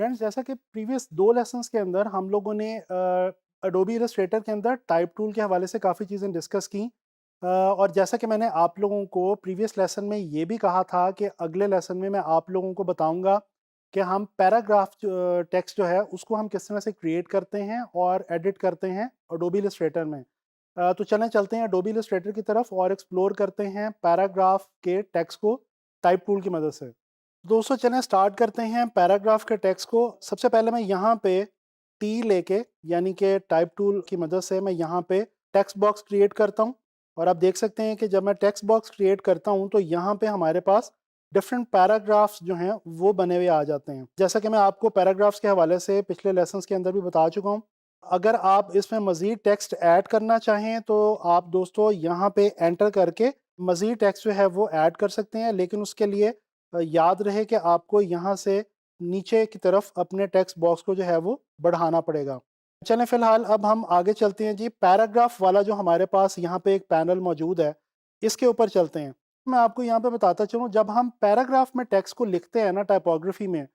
Friends, जैसा कि previous 2 lessons के अंदर हम लोगों ने एडोबी इलस्ट्रेटर के अंदर टाइप टूल के हवाले से काफ़ी चीज़ें डिस्कस की। और जैसा कि मैंने आप लोगों को प्रीवियस लेसन में ये भी कहा था कि अगले लेसन में मैं आप लोगों को बताऊंगा कि हम पैराग्राफ टेक्स्ट जो है उसको हम किस तरह से क्रिएट करते हैं और एडिट करते हैं एडोबी इलस्ट्रेटर में। तो चलते हैं एडोबी इलस्ट्रेटर की तरफ और एक्सप्लोर करते हैं पैराग्राफ के टेक्स्ट को टाइप टूल की मदद से। दोस्तों, चलें स्टार्ट करते हैं पैराग्राफ के टेक्स्ट को। सबसे पहले मैं यहाँ पे टी लेके यानी कि टाइप टूल की मदद से मैं यहाँ पे टेक्स्ट बॉक्स क्रिएट करता हूँ। और आप देख सकते हैं कि जब मैं टेक्स्ट बॉक्स क्रिएट करता हूँ तो यहाँ पे हमारे पास डिफरेंट पैराग्राफ्स जो हैं वो बने हुए आ जाते हैं। जैसा कि मैं आपको पैराग्राफ्स के हवाले से पिछले लेसन्स के अंदर भी बता चुका हूँ। अगर आप इसमें मज़ीद टेक्स्ट ऐड करना चाहें तो आप दोस्तों यहाँ पे एंटर करके मज़ीद टेक्स्ट जो है वो ऐड कर सकते हैं, लेकिन उसके लिए याद रहे कि आपको यहाँ से नीचे की तरफ अपने टेक्स्ट बॉक्स को जो है वो बढ़ाना पड़ेगा। चलें फ़िलहाल अब हम आगे चलते हैं जी। पैराग्राफ वाला जो हमारे पास यहाँ पे एक पैनल मौजूद है, इसके ऊपर चलते हैं। मैं आपको यहाँ पे बताता चलूँ, जब हम पैराग्राफ में टेक्स्ट को लिखते हैं ना टाइपोग्राफी में,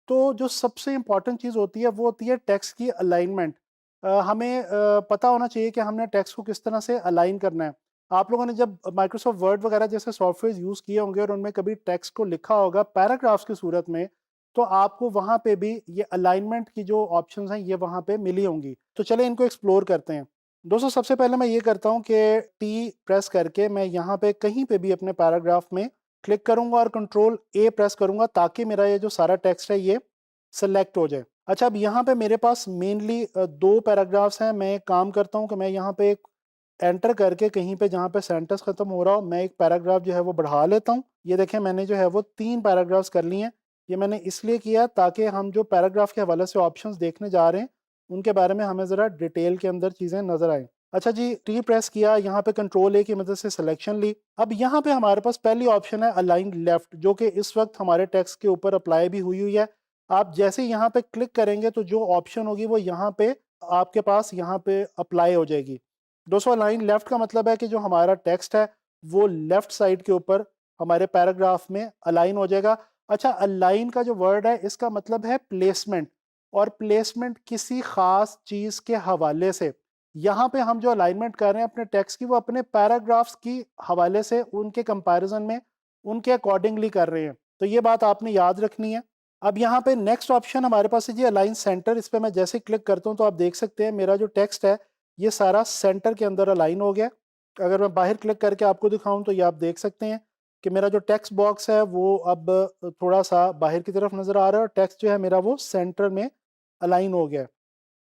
तो जो सबसे इम्पॉर्टेंट चीज़ होती है वो होती है टेक्स्ट की अलाइनमेंट। हमें पता होना चाहिए कि हमने टेक्स्ट को किस तरह से अलाइन करना है। आप लोगों ने जब माइक्रोसॉफ्ट वर्ड वगैरह जैसे सॉफ्टवेयर यूज़ किए होंगे और उनमें कभी टेक्स्ट को लिखा होगा पैराग्राफ्स की सूरत में, तो आपको वहाँ पे भी ये अलाइनमेंट की जो ऑप्शंस हैं ये वहाँ पे मिली होंगी। तो चलिए इनको एक्सप्लोर करते हैं। दोस्तों, सबसे पहले मैं ये करता हूँ कि टी प्रेस करके मैं यहाँ पे कहीं पे भी अपने पैराग्राफ में क्लिक करूँगा और कंट्रोल ए प्रेस करूँगा ताकि मेरा ये जो सारा टेक्स्ट है ये सेलेक्ट हो जाए। अच्छा, अब यहाँ पे मेरे पास मेनली 2 पैराग्राफ्स हैं। मैं एक काम करता हूँ कि मैं यहाँ पे एक एंटर करके कहीं पे जहाँ पे सेंटेंस खत्म हो रहा हो, मैं एक पैराग्राफ जो है वो बढ़ा लेता हूँ। ये देखें, मैंने जो है वो 3 पैराग्राफ्स कर लिए हैं। ये मैंने इसलिए किया ताकि हम जो पैराग्राफ के हवाले से ऑप्शंस देखने जा रहे हैं, उनके बारे में हमें ज़रा डिटेल के अंदर चीज़ें नज़र आएँ। अच्छा जी, टी प्रेस किया, यहाँ पे कंट्रोल ए की मदद से सिलेक्शन ली। अब यहाँ पे हमारे पास पहली ऑप्शन है अलाइन लेफ्ट, जो कि इस वक्त हमारे टेक्स्ट के ऊपर अप्लाई भी हुई हुई है। आप जैसे ही यहाँ पे क्लिक करेंगे तो जो ऑप्शन होगी वो यहाँ पे आपके पास यहाँ पे अप्लाई हो जाएगी। दोस्तों, अलाइन लेफ्ट का मतलब है कि जो हमारा टेक्स्ट है वो लेफ्ट साइड के ऊपर हमारे पैराग्राफ में अलाइन हो जाएगा। अच्छा, अलाइन का जो वर्ड है इसका मतलब है प्लेसमेंट, और प्लेसमेंट किसी खास चीज़ के हवाले से। यहाँ पे हम जो अलाइनमेंट कर रहे हैं अपने टेक्स्ट की, वो अपने पैराग्राफ्स की हवाले से उनके कंपैरिजन में उनके अकॉर्डिंगली कर रहे हैं। तो ये बात आपने याद रखनी है। अब यहाँ पे नेक्स्ट ऑप्शन हमारे पास है जी अलाइन सेंटर। इस पे मैं जैसे ही क्लिक करता हूँ तो आप देख सकते हैं मेरा जो टेक्स्ट है ये सारा सेंटर के अंदर अलाइन हो गया। अगर मैं बाहर क्लिक करके आपको दिखाऊं तो ये आप देख सकते हैं कि मेरा जो टेक्स्ट बॉक्स है वो अब थोड़ा सा बाहर की तरफ नज़र आ रहा है और टेक्स्ट जो है मेरा वो सेंटर में अलाइन हो गया।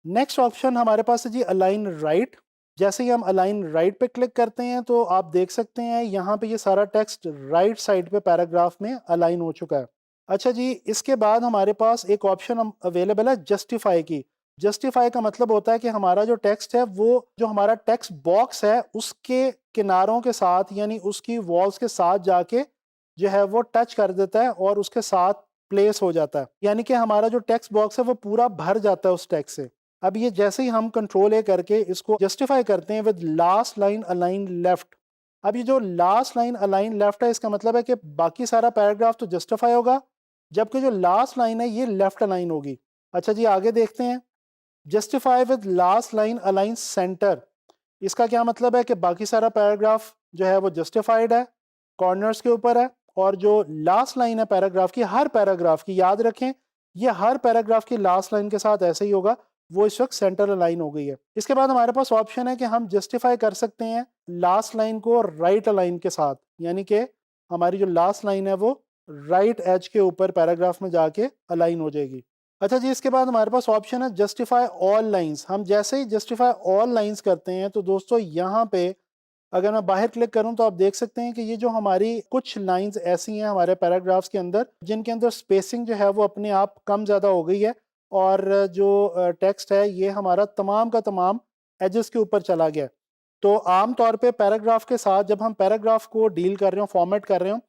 नेक्स्ट ऑप्शन हमारे पास है जी अलाइन राइट। जैसे ही हम अलाइन राइट पे क्लिक करते हैं तो आप देख सकते हैं यहाँ पे ये सारा टेक्स्ट राइट साइड पे पैराग्राफ में अलाइन हो चुका है। अच्छा जी, इसके बाद हमारे पास एक ऑप्शन अवेलेबल है जस्टिफाई की। जस्टिफाई का मतलब होता है कि हमारा जो टेक्स्ट है वो जो हमारा टेक्स्ट बॉक्स है उसके किनारों के साथ यानी उसकी वॉल्स के साथ जाके जो है वो टच कर देता है और उसके साथ प्लेस हो जाता है, यानी कि हमारा जो टेक्स्ट बॉक्स है वो पूरा भर जाता है उस टेक्स्ट से। अब ये जैसे ही हम कंट्रोल ए करके इसको जस्टिफाई करते हैं with last line align left. अब ये जो लास्ट लाइन अलाइन लेफ्ट है इसका मतलब है कि बाकी सारा पैराग्राफ तो जस्टिफाई होगा, जबकि जो लास्ट लाइन है ये लेफ्ट अलाइन होगी। अच्छा जी, आगे देखते हैं। Justify with last line align centre, इसका क्या मतलब है कि बाकी सारा पैराग्राफ जो है वो जस्टिफाइड है, कॉर्नर्स के ऊपर है, और जो लास्ट लाइन है पैराग्राफ की, हर पैराग्राफ की याद रखें ये हर पैराग्राफ की लास्ट लाइन के साथ ऐसे ही होगा, वो इस वक्त सेंटर अलाइन हो गई है। इसके बाद हमारे पास ऑप्शन है कि हम जस्टिफाई कर सकते हैं लास्ट लाइन को राइट अलाइन के साथ, यानी कि हमारी जो लास्ट लाइन है वो राइट एज के ऊपर पैराग्राफ में जाके अलाइन हो जाएगी। अच्छा जी, इसके बाद हमारे पास ऑप्शन है जस्टिफाई ऑल लाइंस। हम जैसे ही जस्टिफाई ऑल लाइंस करते हैं तो दोस्तों यहाँ पे अगर मैं बाहर क्लिक करूं तो आप देख सकते हैं कि ये जो हमारी कुछ लाइंस ऐसी हैं हमारे पैराग्राफ्स के अंदर जिनके अंदर स्पेसिंग जो है वो अपने आप कम ज़्यादा हो गई है, और जो टेक्स्ट है ये हमारा तमाम का तमाम एजेस के ऊपर चला गया है। तो आम तौर पे पैराग्राफ के साथ जब हम पैराग्राफ को डील कर रहे हो, फॉर्मेट कर रहे हो,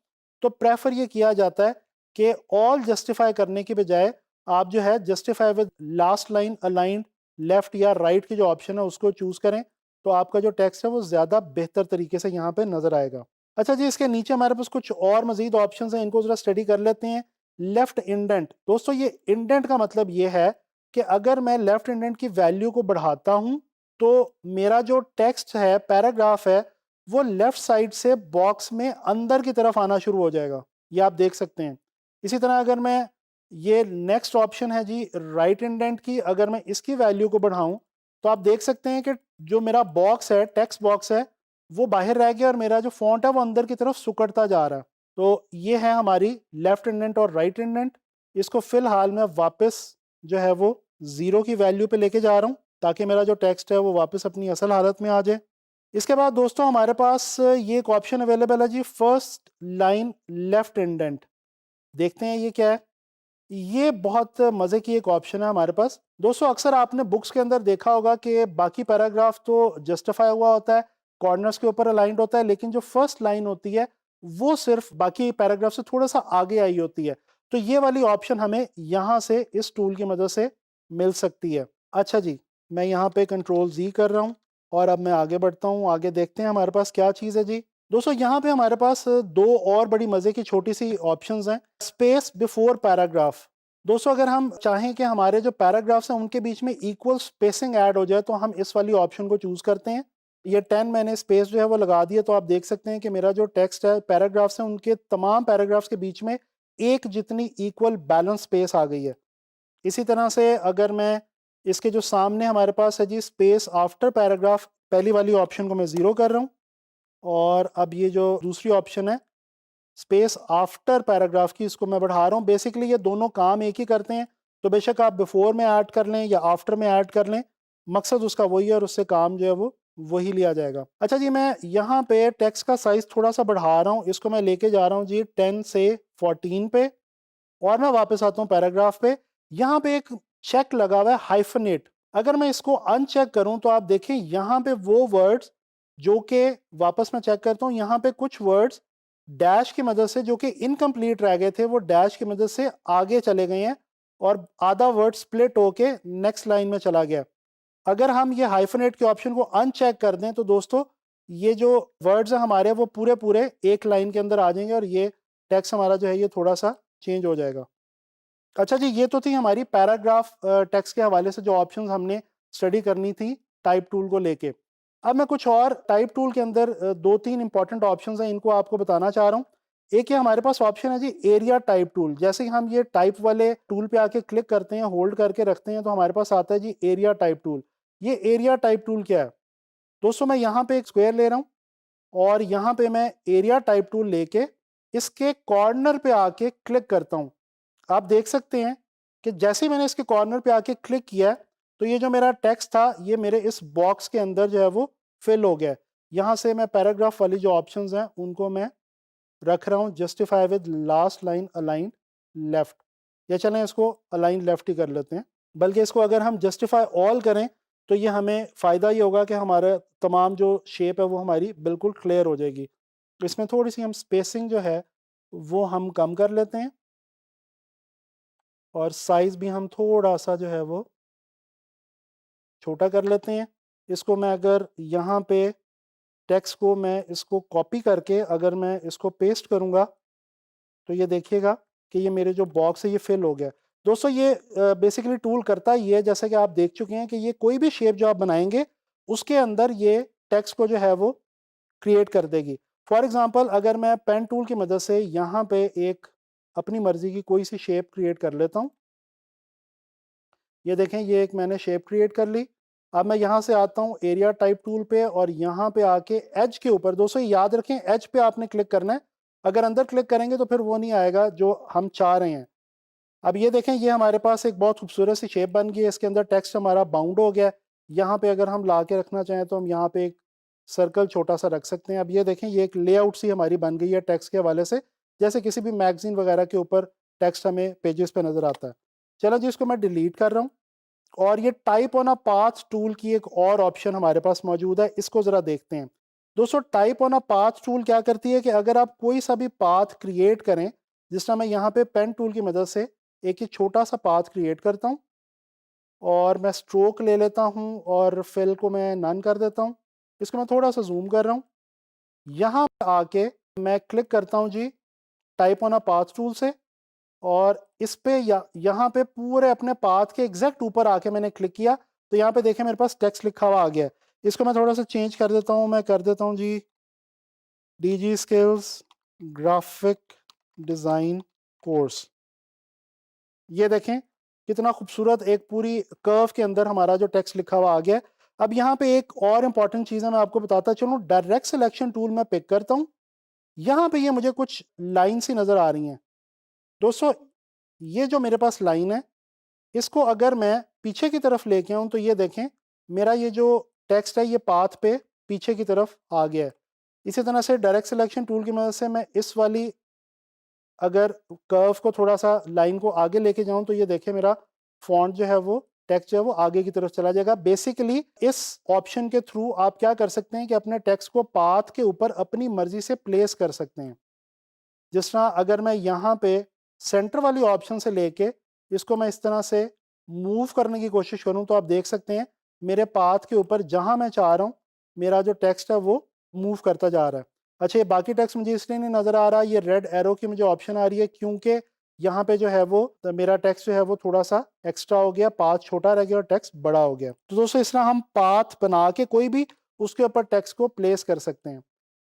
तो प्रेफर ये किया जाता है कि ऑल जस्टिफाई करने की बजाय आप जो है justify with last line aligned left या राइट की जो ऑप्शन है उसको चूज़ करें, तो आपका जो टेक्स्ट है वो ज़्यादा बेहतर तरीके से यहाँ पे नज़र आएगा। अच्छा जी, इसके नीचे हमारे पास कुछ और मज़ीद ऑप्शंस हैं, इनको ज़रा स्टडी कर लेते हैं। Left indent. दोस्तों ये इंडेंट का मतलब ये है कि अगर मैं लेफ्ट इंडेंट की वैल्यू को बढ़ाता हूं तो मेरा जो टेक्स्ट है, पैराग्राफ है, वो लेफ्ट साइड से बॉक्स में अंदर की तरफ आना शुरू हो जाएगा। ये आप देख सकते हैं। इसी तरह अगर मैं, ये नेक्स्ट ऑप्शन है जी राइट इंडेंट की, अगर मैं इसकी वैल्यू को बढ़ाऊं तो आप देख सकते हैं कि जो मेरा बॉक्स है, टेक्स्ट बॉक्स है, वो बाहर रह गया और मेरा जो फॉन्ट है वो अंदर की तरफ सुकड़ता जा रहा है। तो ये है हमारी लेफ्ट इंडेंट और राइट इंडेंट। इसको फिलहाल मैं वापस जो है वो 0 की वैल्यू पे लेके जा रहा हूँ ताकि मेरा जो टेक्स्ट है वो वापस अपनी असल हालत में आ जाए। इसके बाद दोस्तों हमारे पास ये एक ऑप्शन अवेलेबल है जी, फर्स्ट लाइन लेफ्ट इंडेंट। देखते हैं ये क्या है। ये बहुत मज़े की एक ऑप्शन है हमारे पास। दोस्तों अक्सर आपने बुक्स के अंदर देखा होगा कि बाकी पैराग्राफ तो जस्टिफाई हुआ होता है, कॉर्नर्स के ऊपर अलाइंड होता है, लेकिन जो फर्स्ट लाइन होती है वो सिर्फ बाकी पैराग्राफ से थोड़ा सा आगे आई होती है। तो ये वाली ऑप्शन हमें यहाँ से इस टूल की मदद से मिल सकती है। अच्छा जी, मैं यहाँ पे कंट्रोल Z कर रहा हूँ और अब मैं आगे बढ़ता हूँ। आगे देखते हैं हमारे पास क्या चीज़ है जी। दोस्तों यहाँ पे हमारे पास दो और बड़ी मज़े की छोटी सी ऑप्शंस हैं। Space before paragraph. दोस्तों अगर हम चाहें कि हमारे जो पैराग्राफ्स हैं उनके बीच में इक्वल स्पेसिंग ऐड हो जाए तो हम इस वाली ऑप्शन को चूज़ करते हैं। ये 10 मैंने स्पेस जो है वो लगा दिया, तो आप देख सकते हैं कि मेरा जो टेक्स्ट है, पैराग्राफ्स हैं, उनके तमाम पैराग्राफ्स के बीच में एक जितनी इक्वल बैलेंस स्पेस आ गई है। इसी तरह से अगर मैं इसके जो सामने हमारे पास है जी स्पेस आफ्टर पैराग्राफ, पहली वाली ऑप्शन को मैं 0 कर रहा हूँ और अब ये जो दूसरी ऑप्शन है स्पेस आफ्टर पैराग्राफ की, इसको मैं बढ़ा रहा हूँ। बेसिकली ये दोनों काम एक ही करते हैं, तो बेशक आप बिफोर में ऐड कर लें या आफ्टर में ऐड कर लें, मकसद उसका वही है और उससे काम जो है वो वही लिया जाएगा। अच्छा जी, मैं यहाँ पे टेक्स्ट का साइज थोड़ा सा बढ़ा रहा हूँ, इसको मैं लेके जा रहा हूँ जी 10 से 14 पे और मैं वापस आता हूँ पैराग्राफ पे। यहाँ पे एक चेक लगा हुआ है हाइफनेट। अगर मैं इसको अनचेक करूँ तो आप देखें यहाँ पे वो वर्ड्स जो कि, वापस मैं चेक करता हूँ, यहाँ पे कुछ वर्ड्स डैश की मदद से जो कि इनकम्प्लीट रह गए थे वो डैश की मदद से आगे चले गए हैं और आधा वर्ड स्प्लिट होके नेक्स्ट लाइन में चला गया। अगर हम ये हाइफनेट के ऑप्शन को अनचेक कर दें तो दोस्तों ये जो वर्ड्स हैं हमारे वो पूरे पूरे एक लाइन के अंदर आ जाएंगे और ये टेक्स्ट हमारा जो है ये थोड़ा सा चेंज हो जाएगा। अच्छा जी, ये तो थी हमारी पैराग्राफ टेक्स्ट के हवाले से जो ऑप्शंस हमने स्टडी करनी थी टाइप टूल को लेके। अब मैं कुछ और टाइप टूल के अंदर दो तीन इंपॉर्टेंट ऑप्शंस हैं, इनको आपको बताना चाह रहा हूँ। एक ये हमारे पास ऑप्शन है जी एरिया टाइप टूल। जैसे ही हम ये टाइप वाले टूल पे आके क्लिक करते हैं, होल्ड करके रखते हैं, तो हमारे पास आता है जी एरिया टाइप टूल। ये एरिया टाइप टूल क्या है दोस्तों? मैं यहाँ पे एक स्क्वायर ले रहा हूँ और यहाँ पे मैं एरिया टाइप टूल लेके इसके कॉर्नर पे आके क्लिक करता हूँ। आप देख सकते हैं कि जैसे ही मैंने इसके कॉर्नर पे आके क्लिक किया तो ये जो मेरा टेक्स्ट था ये मेरे इस बॉक्स के अंदर जो है वो फिल हो गया। यहाँ से मैं पैराग्राफ वाली जो ऑप्शंस हैं उनको मैं रख रहा हूँ, justify with last line align left, या चलें इसको अलाइन लेफ्ट ही कर लेते हैं। बल्कि इसको अगर हम जस्टिफाई ऑल करें तो ये हमें फ़ायदा ये होगा कि हमारा तमाम जो शेप है वो हमारी बिल्कुल क्लियर हो जाएगी। तो इसमें थोड़ी सी हम स्पेसिंग जो है वो हम कम कर लेते हैं और साइज़ भी हम थोड़ा सा जो है वो छोटा कर लेते हैं। इसको मैं अगर यहाँ पे टेक्स्ट को मैं इसको कॉपी करके अगर मैं इसको पेस्ट करूँगा तो ये देखिएगा कि ये मेरे जो बॉक्स है ये फिल हो गया। दोस्तों ये बेसिकली टूल करता ही है, जैसा कि आप देख चुके हैं कि ये कोई भी शेप जो आप बनाएंगे उसके अंदर ये टेक्स्ट को जो है वो क्रिएट कर देगी। फॉर एग्जांपल अगर मैं पेन टूल की मदद से यहाँ पे एक अपनी मर्जी की कोई सी शेप क्रिएट कर लेता हूँ। ये देखें ये एक मैंने शेप क्रिएट कर ली। अब मैं यहाँ से आता हूँ एरिया टाइप टूल पे और यहाँ पे आके एज के ऊपर, दोस्तों याद रखें एज पे आपने क्लिक करना है। अगर अंदर क्लिक करेंगे तो फिर वो नहीं आएगा जो हम चाह रहे हैं। अब ये देखें ये हमारे पास एक बहुत खूबसूरत सी शेप बन गई है, इसके अंदर टेक्स्ट हमारा बाउंड हो गया है। यहाँ पे अगर हम ला के रखना चाहें तो हम यहाँ पे एक सर्कल छोटा सा रख सकते हैं। अब ये देखें ये एक लेआउट सी हमारी बन गई है टेक्स्ट के हवाले से, जैसे किसी भी मैगजीन वगैरह के ऊपर टेक्स्ट हमें पेजेस पे नज़र आता है। चलो जी, इसको मैं डिलीट कर रहा हूँ। और ये type on a path tool की एक और ऑप्शन हमारे पास मौजूद है, इसको ज़रा देखते हैं। दोस्तों type on a path tool क्या करती है कि अगर आप कोई सा भी पाथ क्रिएट करें, जिस तरह मैं यहाँ पे पेन टूल की मदद से एक ही छोटा सा पाथ क्रिएट करता हूँ और मैं स्ट्रोक ले लेता हूँ और फिल को मैं नन कर देता हूँ। इसको मैं थोड़ा सा जूम कर रहा हूँ। यहाँ आके मैं क्लिक करता हूँ जी type on a path tool से और इस पे यहाँ पे पूरे अपने पाथ के एग्जैक्ट ऊपर आके मैंने क्लिक किया, तो यहाँ पे देखें मेरे पास टेक्स्ट लिखा हुआ आ गया है। इसको मैं थोड़ा सा चेंज कर देता हूँ, मैं कर देता हूँ जी DG skills graphic design course. ये देखें कितना खूबसूरत एक पूरी कर्व के अंदर हमारा जो टेक्स्ट लिखा हुआ आ गया है। अब यहाँ पे एक और इम्पॉर्टेंट चीज़ है, मैं आपको बताता चलूँ। डायरेक्ट सिलेक्शन टूल मैं पिक करता हूँ, यहाँ पे ये मुझे कुछ लाइन सी नज़र आ रही हैं दोस्तों। ये जो मेरे पास लाइन है, इसको अगर मैं पीछे की तरफ लेके आऊँ तो ये देखें मेरा ये जो टेक्स्ट है ये पाथ पे पीछे की तरफ आ गया है। इसी तरह से डायरेक्ट सिलेक्शन टूल की मदद से मैं इस वाली अगर कर्व को थोड़ा सा लाइन को आगे लेके जाऊं तो ये देखें मेरा फॉन्ट जो है वो टेक्स्ट जो है वो आगे की तरफ चला जाएगा। बेसिकली इस ऑप्शन के थ्रू आप क्या कर सकते हैं कि अपने टेक्स्ट को पाथ के ऊपर अपनी मर्जी से प्लेस कर सकते हैं। जिस तरह अगर मैं यहाँ पे सेंटर वाली ऑप्शन से लेके इसको मैं इस तरह से मूव करने की कोशिश करूँ तो आप देख सकते हैं मेरे पाथ के ऊपर जहाँ मैं चाह रहा हूँ मेरा जो टेक्स्ट है वो मूव करता जा रहा है। अच्छा, ये बाकी टेक्स्ट मुझे इसलिए नहीं नज़र आ रहा, ये रेड एरो की मुझे ऑप्शन आ रही है क्योंकि यहाँ पे जो है वो मेरा टेक्स्ट जो है वो थोड़ा सा एक्स्ट्रा हो गया, पाथ छोटा रह गया और टेक्स्ट बड़ा हो गया। तो दोस्तों इस तरह हम पाथ बना के कोई भी उसके ऊपर टेक्स्ट को प्लेस कर सकते हैं।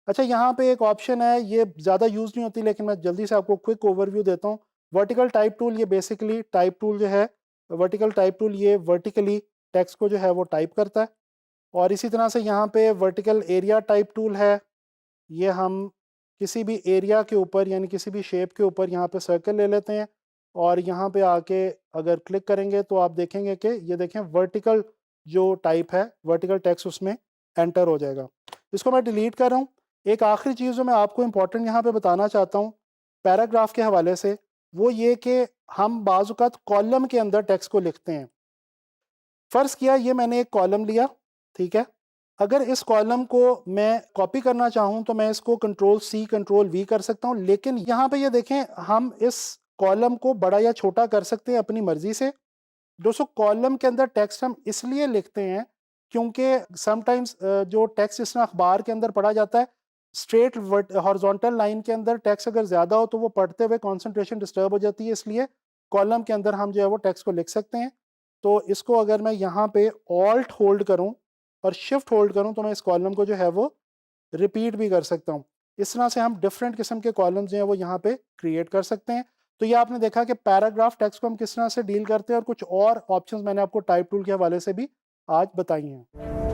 अच्छा, यहाँ पे एक ऑप्शन है, ये ज़्यादा यूज़ नहीं होती लेकिन मैं जल्दी से आपको क्विक ओवरव्यू देता हूँ। वर्टिकल टाइप टूल, ये बेसिकली टाइप टूल जो है, वर्टिकल टाइप टूल ये वर्टिकली टेक्स्ट को जो है वो टाइप करता है। और इसी तरह से यहाँ पे वर्टिकल एरिया टाइप टूल है, ये हम किसी भी एरिया के ऊपर यानी किसी भी शेप के ऊपर यहाँ पे सर्कल ले लेते हैं और यहाँ पे आके अगर क्लिक करेंगे तो आप देखेंगे कि ये देखें वर्टिकल जो टाइप है वर्टिकल टेक्स्ट उसमें एंटर हो जाएगा। इसको मैं डिलीट कर रहा हूँ। एक आखिरी चीज़ जो मैं आपको इम्पोर्टेंट यहाँ पे बताना चाहता हूँ पैराग्राफ के हवाले से, वो ये कि हम बाज़ औक़ात कॉलम के अंदर टेक्स्ट को लिखते हैं। फ़र्ज़ किया ये मैंने एक कॉलम लिया, ठीक है? अगर इस कॉलम को मैं कॉपी करना चाहूँ तो मैं इसको कंट्रोल C कंट्रोल V कर सकता हूँ, लेकिन यहाँ पे ये देखें हम इस कॉलम को बड़ा या छोटा कर सकते हैं अपनी मर्ज़ी से। दोस्तों कॉलम के अंदर टेक्स्ट हम इसलिए लिखते हैं क्योंकि समटाइम्स जो टेक्स्ट जिस तरह अखबार के अंदर पढ़ा जाता है, स्ट्रेट हॉरिजॉन्टल लाइन के अंदर टेक्स्ट अगर ज़्यादा हो तो वो पढ़ते हुए कंसंट्रेशन डिस्टर्ब हो जाती है, इसलिए कॉलम के अंदर हम जो है वो टेक्स्ट को लिख सकते हैं। तो इसको अगर मैं यहाँ पे ऑल्ट होल्ड करूँ और शिफ्ट होल्ड करूँ तो मैं इस कॉलम को जो है वो रिपीट भी कर सकता हूँ। इस तरह से हम डिफरेंट किस्म के कॉलम्स जो हैं वो यहाँ पे क्रिएट कर सकते हैं। तो ये आपने देखा कि पैराग्राफ टेक्स्ट को हम किस तरह से डील करते हैं और कुछ और ऑप्शंस मैंने आपको टाइप टूल के हवाले से भी आज बताई हैं।